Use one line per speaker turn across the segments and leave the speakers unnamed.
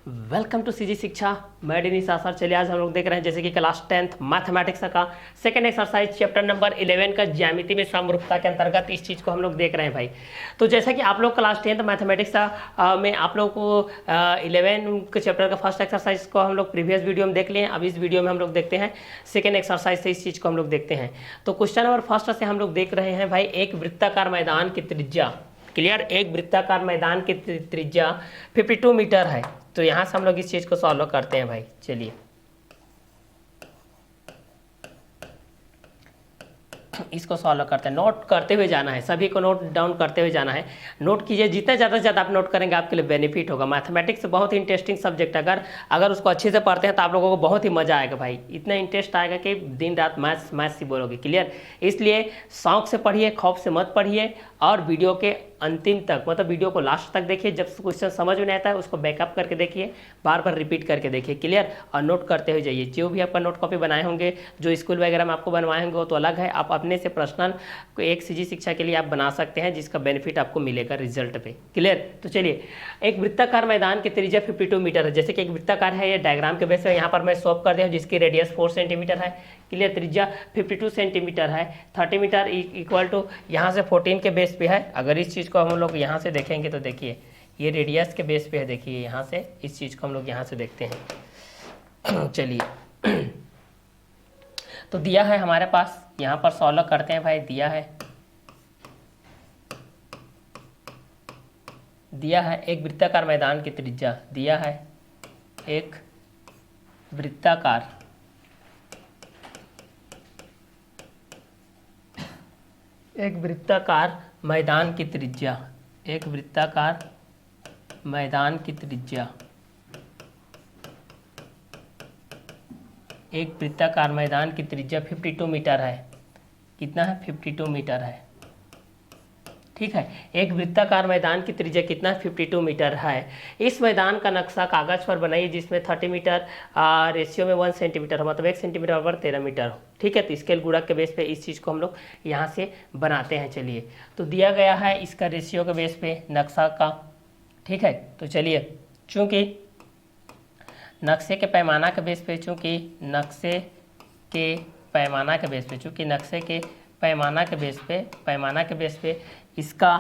Welcome to CG शिक्षा। मैं डिनीश आसर। चलिए आज हम लोग देख रहे हैं जैसे कि क्लास 10th मैथमेटिक्स का सेकंड एक्सरसाइज चैप्टर नंबर 11 का ज्यामिति में समरूपता के अंतर्गत इस चीज़ को हम लोग देख रहे हैं भाई। तो जैसा कि आप लोग क्लास 10th मैथमेटिक्स में आप लोग को 11 के चैप्टर का फर्स्ट एक्सरसाइज को हम लोग प्रीवियस वीडियो में देख लिए। अब इस वीडियो में हम लोग देखते हैं सेकेंड एक्सरसाइज से इस चीज़ को हम लोग देखते हैं। तो क्वेश्चन नंबर फर्स्ट से हम लोग देख रहे हैं भाई, एक वृत्ताकार मैदान की त्रिज्या, क्लियर, एक वृत्ताकार मैदान की त्रिज्या 52 मीटर है। तो यहाँ से हम लोग इस चीज़ को सॉल्व करते हैं भाई। चलिए इसको सॉल्व करते हैं, नोट करते हुए जाना है, सभी को नोट डाउन करते हुए जाना है। नोट कीजिए, जितना ज़्यादा से ज़्यादा आप नोट करेंगे आपके लिए बेनिफिट होगा। मैथमेटिक्स बहुत ही इंटरेस्टिंग सब्जेक्ट है, अगर उसको अच्छे से पढ़ते हैं तो आप लोगों को बहुत ही मज़ा आएगा भाई। इतना इंटरेस्ट आएगा कि दिन रात मैथ्स ही बोलोगे, क्लियर। इसलिए शौक से पढ़िए, खौफ से मत पढ़िए, और वीडियो के अंतिम तक, मतलब वीडियो को लास्ट तक देखिए। जब क्वेश्चन समझ में नहीं आता है उसको बैकअप करके देखिए, बार बार रिपीट करके देखिए, क्लियर। और नोट करते हुए जाइए। जो भी आपका नोट कॉपी बनाए होंगे, जो स्कूल वगैरह में आपको बनवाए होंगे वो तो अलग है, आप अपने से पर्सनल एक सीजी शिक्षा के लिए आप बना सकते हैं, जिसका बेनिफिट आपको मिलेगा रिजल्ट पे, क्लियर। तो चलिए, एक वृत्ताकार मैदान की त्रिज्या 52 मीटर है। जैसे कि एक वृत्ताकार है, ये डायग्राम के बेस पर यहाँ पर मैं शॉप कर दिया हूँ, जिसकी रेडियस 4 सेंटीमीटर है, क्लियर। त्रिज्या 52 सेंटीमीटर है। 30 मीटर इक्वल टू यहाँ से 14 के बेस पे है। अगर इस चीज़ को हम लोग यहाँ से देखेंगे तो देखिए ये रेडियस के बेस पे है। देखिए यहाँ से इस चीज़ को हम लोग यहाँ से देखते हैं। चलिए तो दिया है हमारे पास, यहाँ पर सॉल्व करते हैं भाई। दिया है एक वृत्ताकार मैदान की त्रिज्या, दिया है एक वृत्ताकार मैदान की त्रिज्या, एक वृत्ताकार मैदान की त्रिज्या, एक वृत्ताकार मैदान की त्रिज्या 52 मीटर है। कितना है? 52 मीटर है, ठीक है। एक वृत्ताकार मैदान की त्रिज्या कितना? 52 मीटर है। इस मैदान का नक्शा कागज पर बनाइए, जिसमें 30 मीटर रेशियो में 1 सेंटीमीटर, मतलब 1 सेंटीमीटर पर 13 मीटर हो, ठीक है। तो स्केल गुणक के बेस पे इस चीज़ को हम लोग यहाँ से बनाते हैं। चलिए, तो दिया गया है इसका रेशियो के बेस पे नक्शा का, ठीक है। तो चलिए, चूँकि नक्शे के पैमाना के बेस पे, नक्शे के पैमाना के बेस पे इसका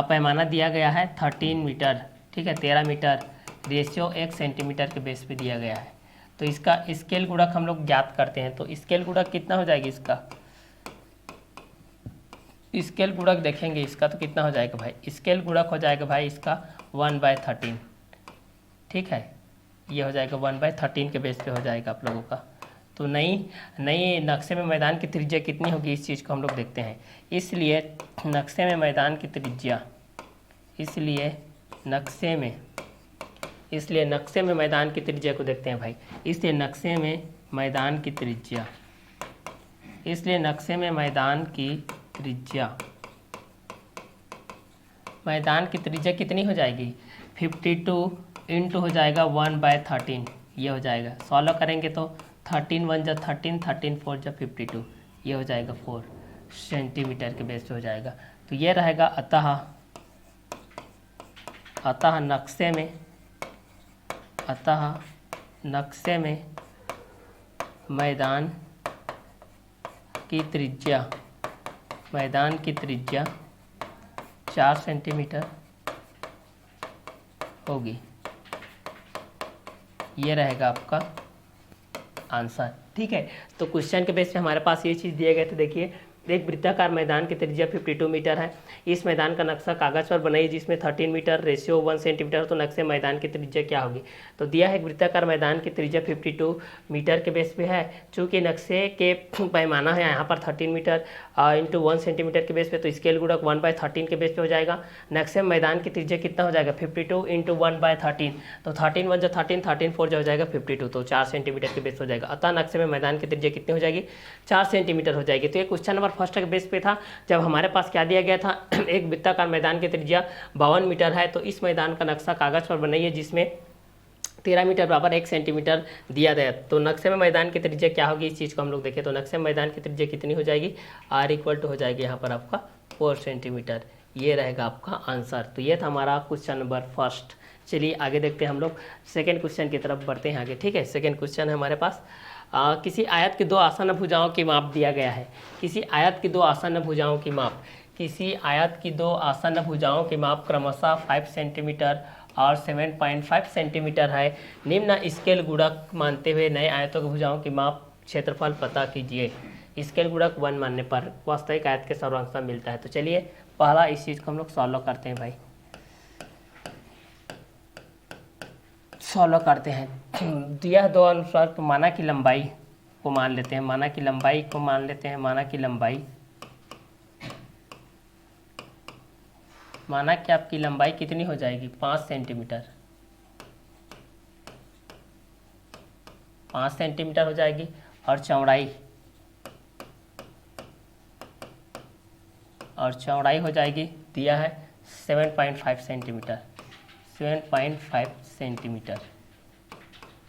पैमाना दिया गया है 13 मीटर, ठीक है, 13 मीटर, रेशियो 1 सेंटीमीटर के बेस पे दिया गया है। तो इसका स्केल गुणक हम लोग ज्ञात करते हैं। तो स्केल गुणक कितना हो जाएगी? इसका स्केल गुणक देखेंगे इसका तो कितना हो जाएगा भाई? स्केल गुणक हो जाएगा भाई इसका 1/13, ठीक है। ये हो जाएगा 1/13 के बेस पे हो जाएगा आप लोगों का। तो नई नक्शे में मैदान की त्रिज्या कितनी होगी, इस चीज़ को हम लोग देखते हैं। इसलिए नक्शे में मैदान की त्रिज्या, नक्शे में मैदान की त्रिज्या को देखते हैं भाई। इसलिए नक्शे में मैदान की त्रिज्या कितनी हो जाएगी? 52 इंटू हो जाएगा 1/13, ये हो जाएगा। सॉल्व करेंगे तो 13 1 जा 13, 13 4 जा 52, ये हो जाएगा 4 सेंटीमीटर के बेस पे हो जाएगा। तो ये रहेगा। अतः नक्शे में मैदान की त्रिज्या 4 सेंटीमीटर होगी। ये रहेगा आपका आंसर, ठीक है। तो क्वेश्चन के बेस पे हमारे पास ये चीज़ दिए गए थे। देखिए, एक वृत्ताकार मैदान की त्रिज्या 52 मीटर है। इस मैदान का नक्शा कागज पर बनाइए, जिसमें 13 मीटर रेशियो 1 सेंटीमीटर। तो नक्शे मैदान की त्रिज्या क्या होगी? तो दिया है एक वृत्ताकार मैदान की त्रिज्या 52 मीटर के बेस पे है। चूँकि नक्शे के पैमाना है यहाँ पर 13 मीटर इंटू 1 सेंटीमीटर के बेस पे, तो स्केल गुणक 1/13 के बेस पे हो जाएगा। नक्शे में मैदान की त्रिज्या कितना हो जाएगा? 52 इंटू 1/13, तो 13 1 जो 13, 13 4 जो हो जाएगा 52, तो 4 सेंटीमीटर के बेस हो जाएगा। अतः नक्शे में मैदान की त्रिज्या कितनी हो जाएगी? 4 सेंटीमीटर हो जाएगी। तो ये क्वेश्चन नंबर फर्स्ट के बेस पे था, जब हमारे पास क्या दिया गया था? एक वृत्ताकार मैदान की त्रिज्या 52 मीटर है। तो इस मैदान का नक्शा कागज पर बनाइए, जिसमें 13 मीटर बराबर 1 सेंटीमीटर दिया गया। तो नक्शे में मैदान की त्रिज्या क्या होगी, इस चीज़ को हम लोग देखें। तो नक्शे में मैदान की त्रिज्या कितनी हो जाएगी? R इक्वल टू हो जाएगी यहाँ पर आपका 4 सेंटीमीटर। ये रहेगा आपका आंसर। तो ये था हमारा क्वेश्चन नंबर फर्स्ट, चलिए आगे देखते हैं हम लोग, सेकेंड क्वेश्चन की तरफ बढ़ते हैं आगे। ठीक है, सेकेंड क्वेश्चन है हमारे पास, किसी आयत की दो आसन्न भुजाओं की माप दिया गया है। किसी आयत की दो आसन्न भुजाओं की माप, किसी आयत की दो आसन्न भुजाओं की माप क्रमशः 5 सेंटीमीटर और 7.5 सेंटीमीटर है। निम्न स्केल गुणक मानते हुए नए आयतों की भुजाओं की माप क्षेत्रफल पता कीजिए। स्केल गुणक 1 मानने पर वास्तविक आयत के सर्वांश मिलता है। तो चलिए पहला इस चीज़ को हम लोग सॉल्व करते हैं भाई, सॉल्व करते हैं। दिया दो अनुसार तो माना की लंबाई को मान लेते हैं, माना की लंबाई को मान लेते हैं, माना की लंबाई, माना कि आपकी लंबाई कितनी हो जाएगी 5 सेंटीमीटर, 5 सेंटीमीटर हो जाएगी, और चौड़ाई, और चौड़ाई हो जाएगी दिया है 7.5 सेंटीमीटर, 7.5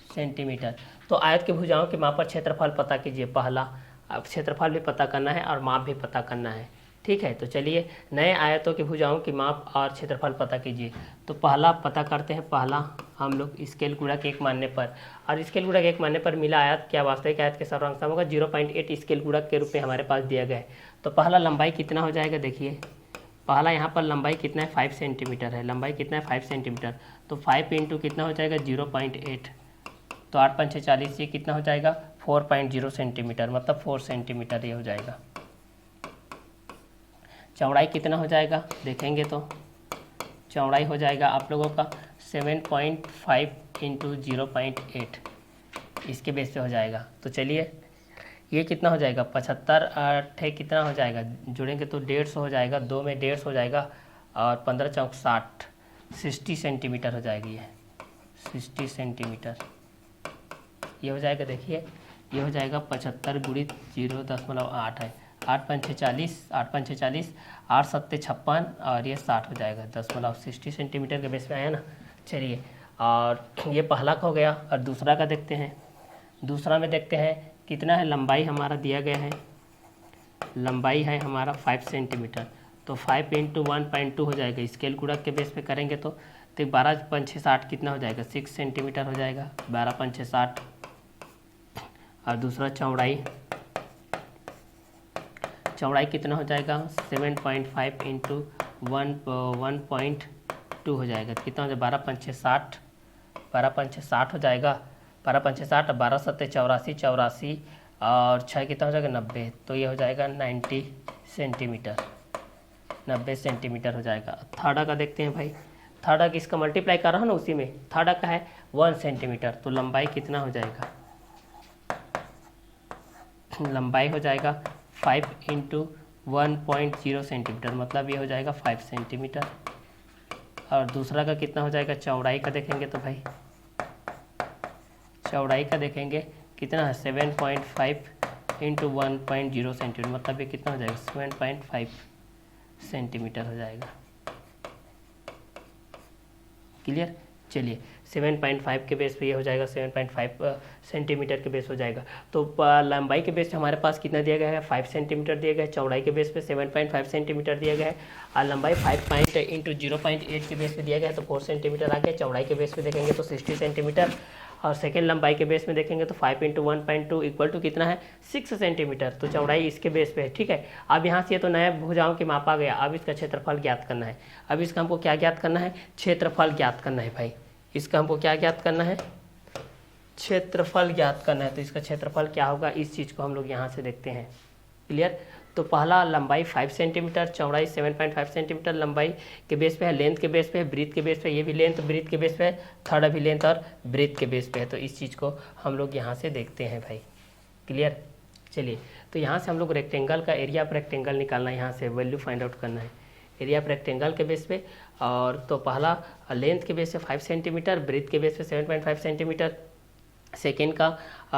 सेंटीमीटर। तो आयत की भुजाओं के माप पर क्षेत्रफल पता कीजिए। पहला, अब क्षेत्रफल भी पता करना है और माप भी पता करना है। ठीक है, तो चलिए नए आयतों की भुजाओं की माप और क्षेत्रफल पता कीजिए। तो पहला पता करते हैं, पहला हम लोग स्केल गुणक 1 मानने पर, और स्केल गुणक 1 मानने पर मिला आयत क्या वास्तविक आयत के सर्वांश होगा 0.8 स्केल गुणक के रूप में हमारे पास दिया गया है। तो पहला लंबाई कितना हो जाएगा, देखिए पहला यहाँ पर लंबाई कितना है 5 सेंटीमीटर है, लंबाई कितना है 5 सेंटीमीटर, तो 5 इंटू कितना हो जाएगा 0.8, तो 8 5 40, ये कितना हो जाएगा 4.0 सेंटीमीटर, मतलब 4 सेंटीमीटर ये हो जाएगा। चौड़ाई कितना हो जाएगा देखेंगे तो चौड़ाई हो जाएगा आप लोगों का 7.5 इंटू 0.8, इसके बेस पे हो जाएगा। तो चलिए ये कितना हो जाएगा 75, 8 कितना हो जाएगा, जुड़ेंगे तो 150 हो जाएगा, 2 में 150 हो जाएगा, और 15 चौक 60, 60 सेंटीमीटर हो जाएगी ये, 60 सेंटीमीटर ये हो जाएगा। देखिए ये हो जाएगा 75 गुणित 0.8 है, 8 5 40, 8 5 40, 8 7 56, और ये 60 हो जाएगा, 60 सेंटीमीटर के बेस पे आया ना। चलिए, और ये पहला का हो गया, और दूसरा का देखते हैं। दूसरा में देखते हैं कितना है, लंबाई हमारा दिया गया है, लंबाई है हमारा 5 सेंटीमीटर, तो 5 इंटू 1.2 हो जाएगा, स्केल गुणक के बेस पे करेंगे तो 12 5 60 कितना हो जाएगा 6 सेंटीमीटर हो जाएगा, 12 5 60। और दूसरा चौड़ाई, चौड़ाई कितना हो जाएगा 7.5 इंटू 1.2 हो जाएगा, कितना हो जाएगा 12 5 60, 12 5 60 हो जाएगा, 12 5 60, 12 7 84, 84 और 6 कितना हो जाएगा 90, तो ये हो जाएगा 90 सेंटीमीटर, 90 सेंटीमीटर हो जाएगा। थर्ड का देखते हैं भाई, थर्ड का इसका मल्टीप्लाई कर रहा हूँ ना, उसी में थर्ड का है 1 सेंटीमीटर, तो लंबाई कितना हो जाएगा, लंबाई हो जाएगा 5 इंटू 1.0 सेंटीमीटर, मतलब ये हो जाएगा 5 सेंटीमीटर। और दूसरा का कितना हो जाएगा, चौड़ाई का देखेंगे तो भाई चौड़ाई का देखेंगे कितना है 7.5 इंटू 1.0 सेंटीमीटर, मतलब ये कितना हो जाएगा 7.5 सेंटीमीटर हो जाएगा। क्लियर, चलिए 7.5 के बेस पे ये हो जाएगा 7.5 सेंटीमीटर के बेस हो जाएगा। तो लंबाई के बेस पे हमारे पास कितना दिया गया है 5 सेंटीमीटर दिया गया है, चौड़ाई के बेस पे 7.5 सेंटीमीटर दिया गया है, और लंबाई 5 इंटू 0.8 के बेस पे दिया गया है, तो 4 सेंटीमीटर आ गया। चौड़ाई के बेस पे देखेंगे तो 60 सेंटीमीटर, और सेकेंड लंबाई के बेस में देखेंगे तो 5 इंटू 1.2 इक्वल टू कितना है 6 सेंटीमीटर, तो चौड़ाई इसके बेस पे है। ठीक है, अब यहाँ से ये तो नया भुजाओं की माप आ गया, अब इसका क्षेत्रफल ज्ञात करना है। अब इसका हमको क्या ज्ञात करना है, क्षेत्रफल ज्ञात करना है भाई, इसका हमको क्या ज्ञात करना है, क्षेत्रफल ज्ञात करना है। तो इसका क्षेत्रफल क्या होगा, इस चीज़ को हम लोग यहाँ से देखते हैं। क्लियर, तो पहला लंबाई 5 सेंटीमीटर, चौड़ाई 7.5 सेंटीमीटर, लंबाई के बेस पे है, लेंथ के बेस पे है, ब्रीथ के बेस पे, ये भी लेंथ ब्रीथ के बेस पे है, थर्ड अभी लेंथ और ब्रीथ के बेस पे है। तो इस चीज़ को हम लोग यहाँ से देखते हैं भाई। क्लियर, चलिए तो यहाँ से हम लोग रेक्टेंगल का एरिया ऑफ रेक्टेंगल निकालना है, यहाँ से वैल्यू फाइंड आउट करना है एरिया ऑफ रेक्टेंगल के बेस पे। और तो पहला लेंथ के बेस पे 5 सेंटीमीटर, ब्रीथ के बेस पे 7.5 सेंटीमीटर, सेकेंड का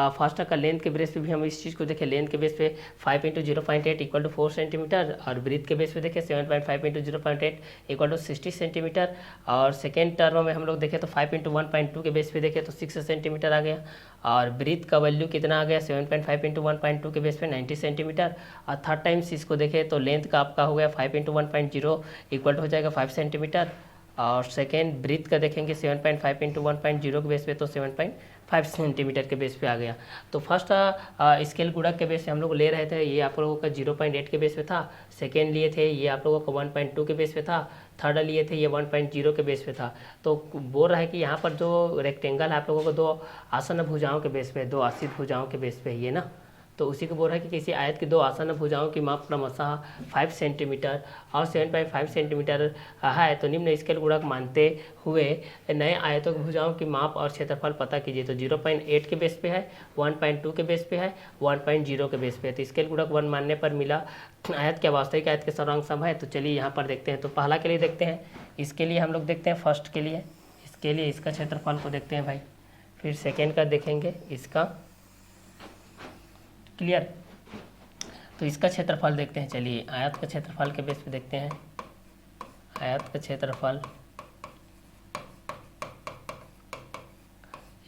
फर्स्ट का लेंथ के बेस पे भी हम इस चीज़ को देखें, लेंथ के बेस पे 5 इंटू 0.8 इक्वल टू 4 सेंटीमीटर, और ब्रीथ के बेस पे देखें 7.5 इंटू 0.8 इक्वल टू 60 सेंटीमीटर, और सेकेंड टर्म में हम लोग देखें तो 5 इंटू 1.2 के बेस पे देखें तो 6 सेंटीमीटर आ गया, और ब्रीथ का वैल्यू कितना आ गया 7.5 इंटू 1.2 के बेस पे 90 सेंटीमीटर, और थर्ड टाइम्स इसको देखें तो लेंथ का आपका हो गया 5 इंटू 1.0 इक्वल टू हो जाएगा 5 सेंटीमीटर, और सेकेंड ब्रीथ का देखेंगे 7.5 इंटू 1.0 के बेस पे तो 7.5 सेंटीमीटर के बेस पे आ गया। तो फर्स्ट स्केल गुणक के बेस पे हम लोग ले रहे थे, ये आप लोगों का 0.8 के बेस पे था। सेकेंड लिए थे ये आप लोगों का 1.2 के बेस पे था। थर्ड लिए थे ये 1.0 के बेस पे था। तो बोल रहा है कि यहाँ पर जो रेक्टेंगल है आप लोगों को दो आसन्न भुजाओं के बेस पे, दो आश्रित भुजाओं के बेस पे ये ना, तो उसी को बोल रहा है कि किसी आयत की दो आसन्न भुजाओं की माप क्रमशः 5 सेंटीमीटर और 7.5 सेंटीमीटर है, तो निम्न स्केल गुणक मानते हुए नए आयतों की भुजाओं की माप और क्षेत्रफल पता कीजिए। तो 0.8 के बेस पे है, 1.2 के बेस पे है, 1.0 के बेस पे है। तो स्केल गुणक 1 मानने पर मिला आयत क्या वास्तविक आयत के सर्वांग सम है। तो चलिए यहाँ पर देखते हैं। तो पहला के लिए देखते हैं, इसके लिए हम लोग देखते हैं फर्स्ट के लिए, इसके लिए इसका क्षेत्रफल को देखते हैं भाई, फिर सेकेंड का देखेंगे इसका, क्लियर। तो इसका क्षेत्रफल देखते हैं। चलिए आयत का क्षेत्रफल के बेस पे देखते हैं। आयत का क्षेत्रफल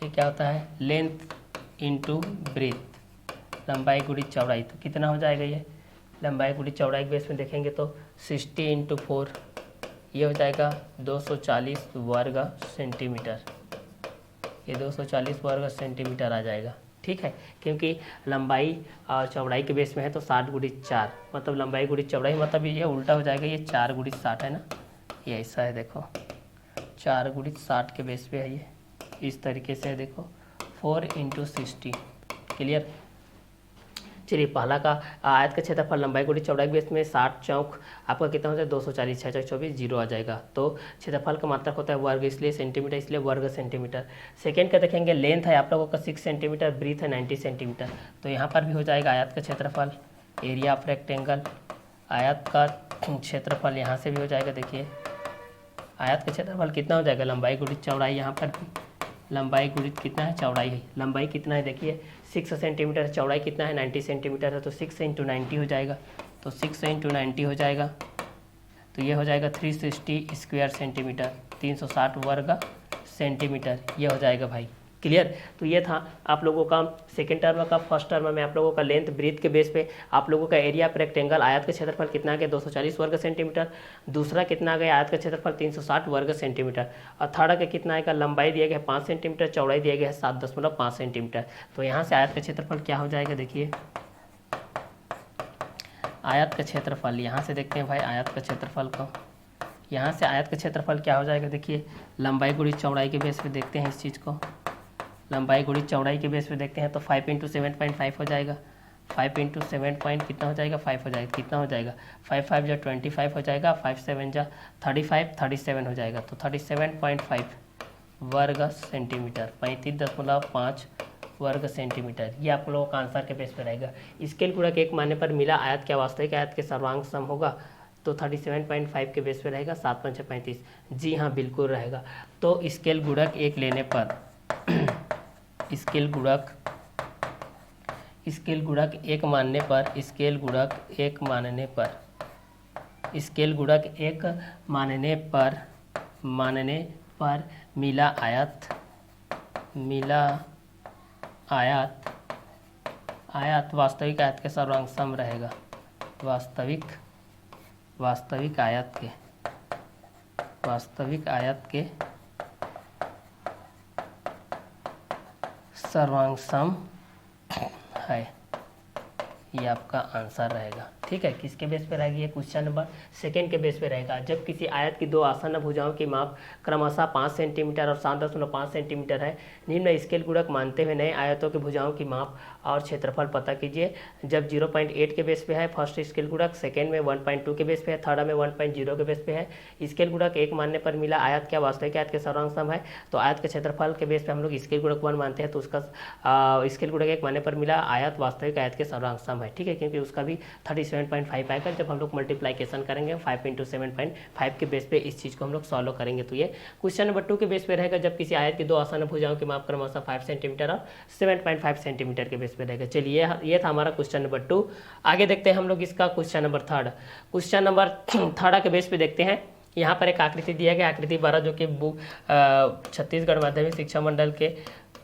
ये क्या होता है, लेंथ इंटू ब्रेथ, लंबाई गुणित चौड़ाई। तो कितना हो जाएगा ये, लंबाई गुणित चौड़ाई के बेस में देखेंगे तो 60 इंटू 4 ये हो जाएगा 240 वर्ग सेंटीमीटर। ये 240 वर्ग सेंटीमीटर आ जाएगा, ठीक है। क्योंकि लंबाई और चौड़ाई के बेस में है तो 60 गुणित 4, मतलब लंबाई गुणित चौड़ाई, मतलब ये उल्टा हो जाएगा, ये 4 गुणित 60 है ना, ये ऐसा है देखो, 4 गुणित 60 के बेस पे है ये, इस तरीके से है देखो, 4 इंटू 60, क्लियर। चलिए पहला का आयत का क्षेत्रफल लंबाई गुणित चौड़ाई के बेस में 60 चौक आपका कितना हो जाए 240, 6 चौक 24, 0 आ जाएगा। तो क्षेत्रफल का मात्रक होता है वर्ग, इसलिए सेंटीमीटर, इसलिए वर्ग सेंटीमीटर। सेकेंड का देखेंगे, लेंथ है आप लोगों का 6 सेंटीमीटर, ब्रीथ है 90 सेंटीमीटर। तो यहाँ पर भी हो जाएगा आयत का क्षेत्रफल, एरिया ऑफ रेक्टेंगल, आयत का क्षेत्रफल यहाँ से भी हो जाएगा। देखिए आयत का क्षेत्रफल कितना हो जाएगा, लंबाई गुणित चौड़ाई, यहाँ पर भी लंबाई गुणित कितना है चौड़ाई है, लंबाई कितना है देखिए 6 सेंटीमीटर, चौड़ाई कितना है 90 सेंटीमीटर है, तो 6 इंटू 90 हो जाएगा। तो 6 इंटू 90 हो जाएगा, तो ये हो जाएगा 360 स्क्वायर सेंटीमीटर, 360 वर्ग सेंटीमीटर, ये हो जाएगा भाई, क्लियर। तो ये था आप लोगों का सेकेंड टर्म का। फर्स्ट टर्म में आप लोगों का लेंथ ब्रीथ के बेस पे आप लोगों का एरिया ऑफ रेक्टेंगल, आयत का क्षेत्रफल कितना आ गया 240 वर्ग सेंटीमीटर, दूसरा कितना आ गया आयत का क्षेत्रफल 360 वर्ग सेंटीमीटर, और थर्ड का कितना आएगा, लंबाई दिया गया है 5 सेंटीमीटर, चौड़ाई दिया गया है 7.5 सेंटीमीटर। तो यहाँ से आयत का क्षेत्रफल क्या हो जाएगा, देखिए आयत का क्षेत्रफल, यहाँ से देखते हैं भाई आयत का क्षेत्रफल को, यहाँ से आयत का क्षेत्रफल क्या हो जाएगा, देखिए लंबाई गुणित चौड़ाई के बेस पे देखते हैं इस चीज़ को, लंबाई गुणित चौड़ाई के बेस पे देखते हैं तो 5 इंटू 7.5 हो जाएगा, 5 इंटू 7 पॉइंट कितना हो जाएगा 5 हो जाएगा, कितना हो जाएगा 5 5 जा 25 हो जाएगा, 5 7 जा 35, 37 हो जाएगा। तो 37.5 वर्ग सेंटीमीटर, 35.5 वर्ग सेंटीमीटर, ये आप लोगों का आंसर के बेस पे रहेगा। स्केल गुणक 1 मानने पर मिला आयत क्या वास्तविक आयत के सर्वांग सम होगा, तो 37.5 के बेस पे रहेगा, 7 5 35, जी हाँ बिल्कुल रहेगा। तो स्केल गुणक 1 लेने पर स्केल गुणक 1 मानने पर, स्केल गुणक 1 मानने पर, स्केल गुणक 1 मानने पर मिला आयत वास्तविक आयत के सर्वांग सम रहेगा, वास्तविक आयत के सर्वांग सम है, ये आपका आंसर रहेगा, ठीक है। किसके बेस पे रहेगी, ये क्वेश्चन नंबर सेकेंड के बेस पे रहेगा। जब किसी आयत की दो आसन्न भुजाओं की माप क्रमशः 5 सेंटीमीटर और 7.5 सेंटीमीटर है, निम्न स्केल गुणक मानते हुए नए आयतों की भुजाओं की माप और क्षेत्रफल पता कीजिए। जब 0.8 के बेस पे है फर्स्ट स्केल गुणक, सेकेंड में 1.2 के बेस पे है, थर्ड में 1.0 के बेस पे है। स्केल गुणक 1 मानने पर मिला आयत क्या वास्तविक आयत के सर्वांग सम है, तो आयत के क्षेत्रफल के बेस पे हम लोग स्केल गुणक 1 मानते हैं, तो उसका स्केल गुणक 1 मानने पर मिला आयत वास्तविक आयत के सर्वांग सम है, ठीक है, क्योंकि उसका भी 37.5 आएगा जब हम लोग मल्टीप्लाइकेशन करेंगे 5 इंटू 7.5 के बेस पे इस चीज़ को हम लोग सॉल्व करेंगे। तो ये क्वेश्चन नंबर 2 के बेस पे रहेगा, जब किसी आयत की दो आसन्न भुजाओं की माप क्रमशः 5 सेंटीमीटर और 7.5 सेंटीमीटर के बेस पे रहेगा। चलिए ये था हमारा क्वेश्चन नंबर 2। आगे देखते हैं हम लोग इसका क्वेश्चन नंबर 3। क्वेश्चन नंबर 3 के बेस पे देखते हैं। यहाँ पर एक आकृति दिया गया, आकृति 12 जो कि बुक छत्तीसगढ़ माध्यमिक शिक्षा मंडल के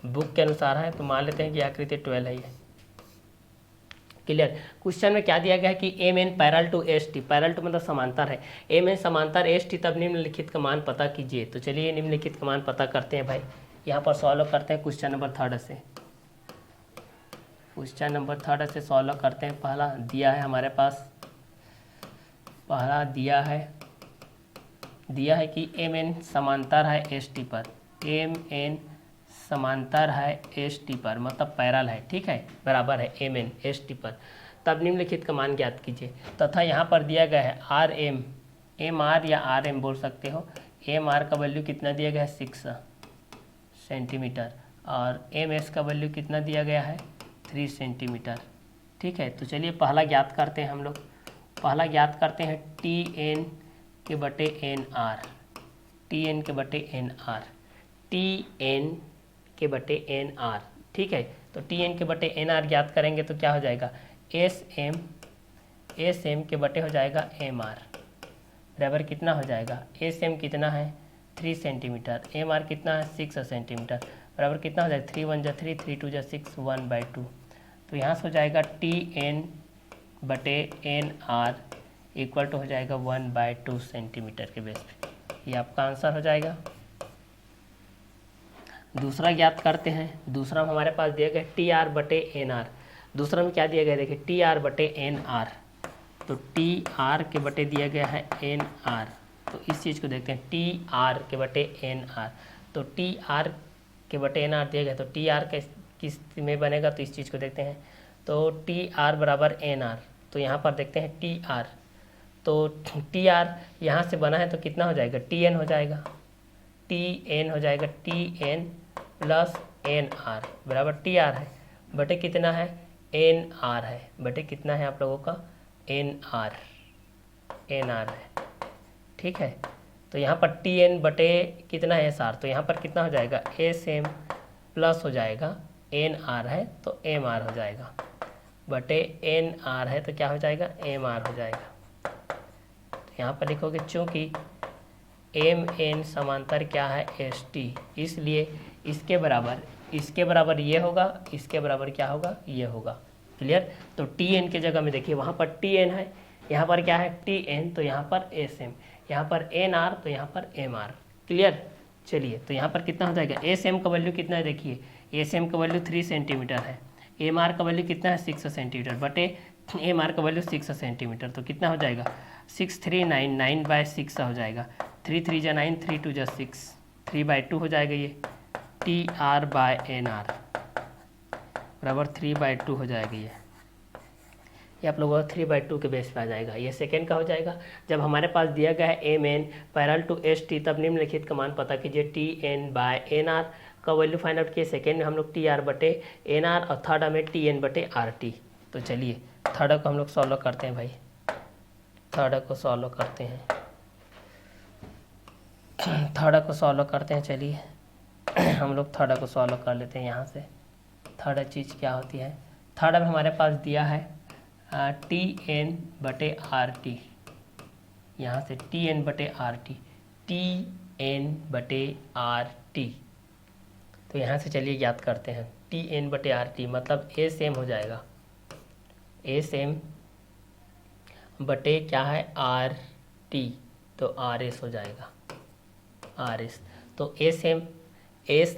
बुक के अनुसार है, तो मान लेते हैं कि आकृति 12 है ये, क्लियर। क्वेश्चन में क्या दिया गया है कि M N parallel to S T, parallel to मतलब समांतर है, एम एन समांतर एस टी, तब निम्नलिखित का मान पता कीजिए। तो चलिए निम्नलिखित का मान पता करते हैं भाई। यहाँ पर सॉल्व करते हैं क्वेश्चन नंबर 3 से, क्वेश्चन नंबर 3 से सॉल्व करते हैं। पहला दिया है हमारे पास, पहला दिया है कि एम एन समांतर है एस टी पर, एम एन समांतर है एस टी पर मतलब पैरल है, ठीक है, बराबर है एम एन एस टी पर, तब निम्नलिखित का मान ज्ञात कीजिए। तथा यहाँ पर दिया गया है आर एम, एम आर या आर एम बोल सकते हो, एम आर का वैल्यू कितना दिया गया है 6 सेंटीमीटर, और एम एस का वैल्यू कितना दिया गया है 3 सेंटीमीटर, ठीक है। तो चलिए पहला ज्ञात करते हैं हम लोग, पहला ज्ञात करते हैं टी एन के बटे एन आर, टी एन के बटे एन आर, टी एन के बटे एन आर, ठीक है। तो टी एन के बटे एन आर ज्ञात करेंगे तो क्या हो जाएगा, एस एम के बटे हो जाएगा एम आर, बराबर कितना हो जाएगा, एस एम कितना है 3 सेंटीमीटर, एम आर कितना है 6 सेंटीमीटर, बराबर कितना हो जाएगा 3 1 जा 3, 3 2 जा 6, 1/2। तो यहाँ से हो जाएगा टी एन बटे एन आर इक्वल टू हो जाएगा 1/2 सेंटीमीटर के बेस पे, ये आपका आंसर हो जाएगा। दूसरा ज्ञात करते हैं। दूसरा में हमारे पास दिया गया टी आर बटे एन आर, दूसरा में क्या दिया गया देखिए टी आर बटे एन आर, तो टी आर के बटे दिया गया है एन आर, तो इस चीज़ को देखते हैं टी आर के बटे एन आर, तो टी आर के बटे एन आर दिया गया, तो टी आर किस में बनेगा, तो इस चीज़ को देखते हैं। तो टी आर बराबर एन आर, तो यहाँ पर देखते हैं टी आर, तो टी आर यहाँ से बना है तो कितना हो जाएगा टी एन हो जाएगा, टी एन हो जाएगा, T N plus N R बराबर टी आर है बटे कितना है एन आर है, बटे कितना है आप लोगों का एन आर है, ठीक है। तो यहाँ पर टी एन बटे कितना है एस आर, तो यहाँ पर कितना हो जाएगा एस एम प्लस हो जाएगा एन आर है तो एम आर हो जाएगा, बटे एन आर है तो क्या हो जाएगा एम आर हो जाएगा। तो यहाँ पर लिखोगे चूँकि एम एन समांतर क्या है एस टी, इसलिए इसके बराबर ये होगा, इसके बराबर क्या होगा ये होगा, क्लियर। तो टी एन के जगह में देखिए वहाँ पर टी एन है, यहाँ पर क्या है टी एन, तो यहाँ पर एस एम, यहाँ पर एन आर, तो यहाँ पर एम आर, क्लियर। चलिए तो यहाँ पर कितना हो जाएगा, एस एम का वैल्यू कितना है देखिए, एस एम का वैल्यू 3 सेंटीमीटर है, एम आर का वैल्यू कितना है 6 सेंटीमीटर, बटे एम आर का वैल्यू 6 सेंटीमीटर, तो कितना हो जाएगा 6 3 9, 9/6 हो जाएगा, 3 3 जा 9, 3 2 जा 6, 3/2 हो जाएगा, ये T R by N R बराबर 3/2 हो जाएगा, ये आप लोगों को 3/2 के बेस पे आ जाएगा। ये सेकेंड का हो जाएगा। जब हमारे पास दिया गया है M N parallel to S T, तब निम्नलिखित का मान पता कीजिए, T N by N R का वैल्यू फाइंड आउट किए। सेकेंड में हम लोग टी आर बटे एन आर, और थर्ड हमें टी एन बटे आर टी। तो चलिए थर्ड को हम लोग सॉल्व करते हैं भाई, थर्ड को सॉल्व करते हैं, थर्ड को सॉल्व करते हैं। चलिए हम लोग थर्ड को सॉल्व कर लेते हैं। यहाँ से थर्ड चीज़ क्या होती है, थर्ड में हमारे पास दिया है टी एन बटे आर टी, यहाँ से टी एन बटे आर टी, टी एन बटे आर टी। तो यहाँ से चलिए याद करते हैं, टी एन बटे आर टी मतलब ए सेम हो जाएगा, ए सेम बटे क्या है आर टी, तो आर एस हो जाएगा, आर एस। तो एस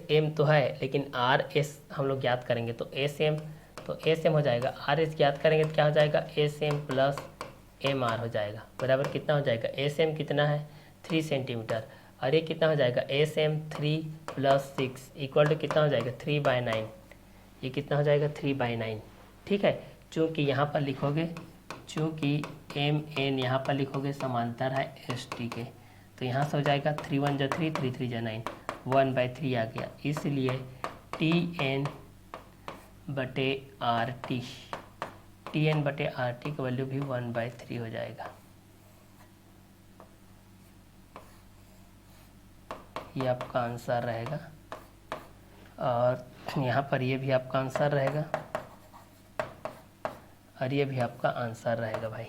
एम तो है, लेकिन आर एस हम लोग याद करेंगे, तो एस एम, तो एस एम हो जाएगा, आर एस याद करेंगे तो क्या हो जाएगा S M plus M R हो जाएगा, बराबर कितना हो जाएगा एस एम कितना है 3 सेंटीमीटर, और ये कितना हो जाएगा एस एम 3 + 6 इक्वल टू कितना हो जाएगा 3/9, ये कितना हो जाएगा 3/9, ठीक है। चूँकि यहाँ पर लिखोगे, चूँकि एम एन यहाँ पर लिखोगे समांतर है एस टी के, तो यहाँ से हो जाएगा 3 1 जा 3, 3 3 जा 9, 1/3 आ गया, इसलिए टी एन बटे आर टी, टी एन बटे आर टी का वैल्यू भी 1/3 हो जाएगा। ये आपका आंसर रहेगा, और यहाँ पर ये भी आपका आंसर रहेगा, और ये भी आपका आंसर रहेगा भाई,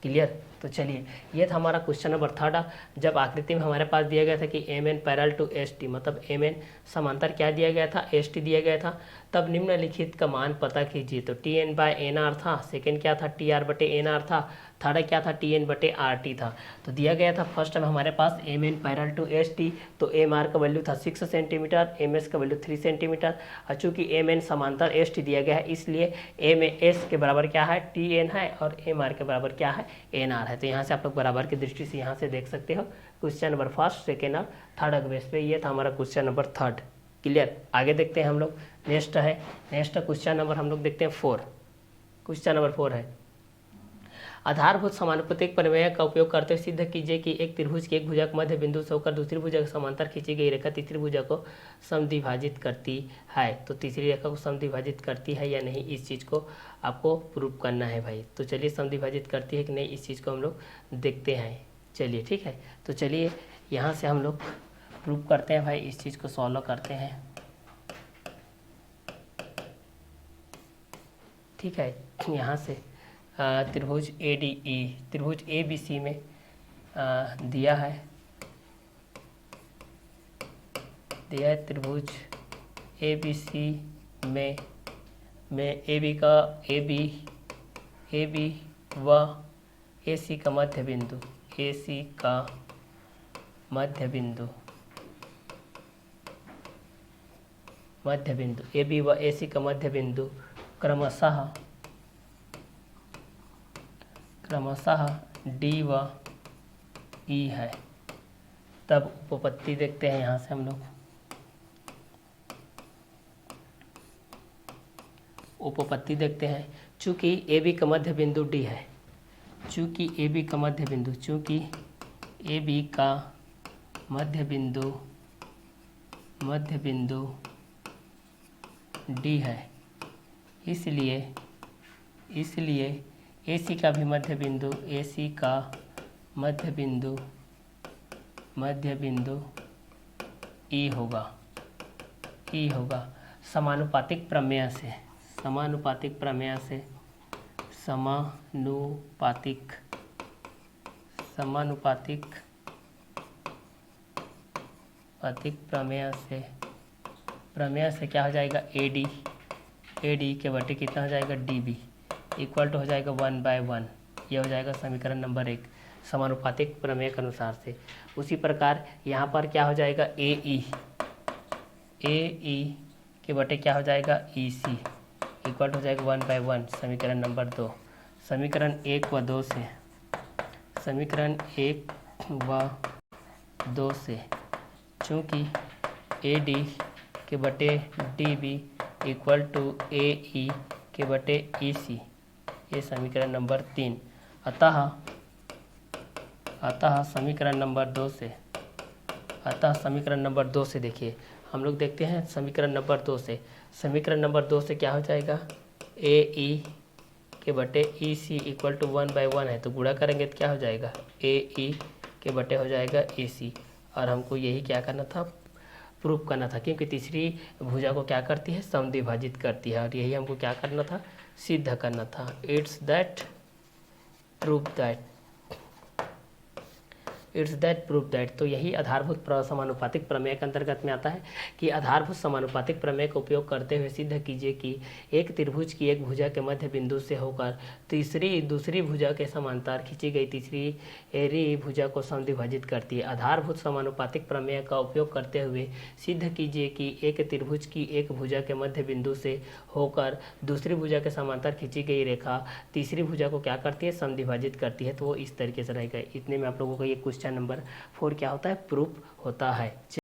क्लियर। तो चलिए ये था हमारा क्वेश्चन नंबर 3। जब आकृति में हमारे पास दिया गया था कि M N parallel to S T, मतलब एम एन समांतर क्या दिया गया था, एस टी दिया गया था, तब निम्नलिखित का मान पता कीजिए। तो T N by N R था, सेकेंड क्या था, टी आर बटे एन आर था, थर्ड क्या था, टी एन बटे आर टी था। तो दिया गया था फर्स्ट में हमारे पास M N parallel to S T, तो एम आर का वैल्यू था 6 सेंटीमीटर, एम एस का वैल्यू 3 सेंटीमीटर। और चूँकि एम एन समांतर एस टी दिया गया है, इसलिए एम एस के बराबर क्या है, टी एन है, और एम आर के बराबर क्या है, एन आर है। तो यहाँ से आप लोग बराबर की दृष्टि से यहाँ से देख सकते हो क्वेश्चन नंबर फर्स्ट, सेकेंड और थर्ड के बेस पे ये था हमारा क्वेश्चन नंबर 3। क्लियर। आगे देखते हैं हम लोग, नेक्स्ट क्वेश्चन नंबर हम लोग देखते हैं 4। क्वेश्चन नंबर 4 है, आधारभूत समानुपातिक प्रमेय का उपयोग करते हुए सिद्ध कीजिए कि एक त्रिभुज की एक भुजा के मध्य बिंदु से होकर दूसरी भुजा के समांतर खींची गई रेखा तीसरी भुजा को समद्विभाजित करती है। तो तीसरी रेखा को समद्विभाजित करती है या नहीं, इस चीज़ को आपको प्रूव करना है भाई। तो चलिए समद्विभाजित करती है कि नहीं, इस चीज़ को हम लोग देखते हैं। चलिए ठीक है, तो चलिए यहाँ से हम लोग प्रूव करते हैं भाई, इस चीज़ को सॉल्व करते हैं। ठीक है, यहाँ से त्रिभुज ए डी ई, त्रिभुज ए बी सी में दिया है त्रिभुज ए बी सी में ए बी व ए सी का मध्य बिंदु, ए सी का मध्य बिंदु ए बी व ए सी का मध्य बिंदु क्रमशः डी व ई है। तब उपपत्ति देखते हैं, यहाँ से हम लोग उपपत्ति देखते हैं। चूँकि ए बी का मध्य बिंदु डी है, चूँकि ए बी का मध्य बिंदु डी है, इसलिए ए सी का भी मध्य बिंदु ई होगा। समानुपातिक प्रमेय से क्या हो जाएगा, ए डी के बटे कितना हो जाएगा, डी बी इक्वल टू हो जाएगा 1/1। यह हो जाएगा समीकरण नंबर 1 समानुपातिक प्रमेय के अनुसार से। उसी प्रकार यहाँ पर क्या हो जाएगा, ए ई के बटे क्या हो जाएगा, ई सी इक्वल टू हो जाएगा 1/1 समीकरण नंबर 2। समीकरण 1 व 2 से चूँकि ए डी के बटे डी बी इक्वल टू ए ई के बटे ई सी, ये समीकरण नंबर 3। अतः समीकरण नंबर 2 से देखिए, हम लोग देखते हैं समीकरण नंबर 2 से। समीकरण नंबर 2 से क्या हो जाएगा, ए ई के बटे ई सी इक्वल टू 1/1 है, तो गुणा करेंगे तो क्या हो जाएगा, ए ई के बटे हो जाएगा ए सी। और हमको यही क्या करना था, प्रूफ करना था, क्योंकि तीसरी भुजा को क्या करती है, समद्विभाजित करती है, और यही हमको क्या करना था, सिद्ध करना था। It's that proof that. तो यही आधारभूत समानुपातिक प्रमेय के अंतर्गत में आता है कि आधारभूत समानुपातिक प्रमेय का उपयोग करते हुए सिद्ध कीजिए कि एक त्रिभुज की एक भुजा के मध्य बिंदु से होकर दूसरी भुजा के समांतर खींची गई तीसरी भुजा को समद्विभाजित करती है। आधारभूत समानुपातिक प्रमेय का उपयोग करते हुए सिद्ध कीजिए कि एक त्रिभुज की एक भुजा के मध्य बिंदु से होकर दूसरी भुजा के समांतर खींची गई रेखा तीसरी भुजा को क्या करती है, समद्विभाजित करती है। तो वो इस तरीके से रहेगा। इतने में आप लोगों को ये क्वेश्चन नंबर 4 क्या होता है, प्रूफ होता है।